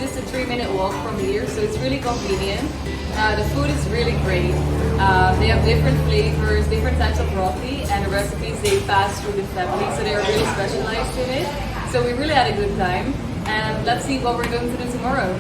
just a 3-minute walk from here, so it's really convenient. The food is really great. They have different flavors, different types of roti, and the recipes they pass through the family, so they're really specialized in it. So we really had a good time, and let's see what we're going to do tomorrow.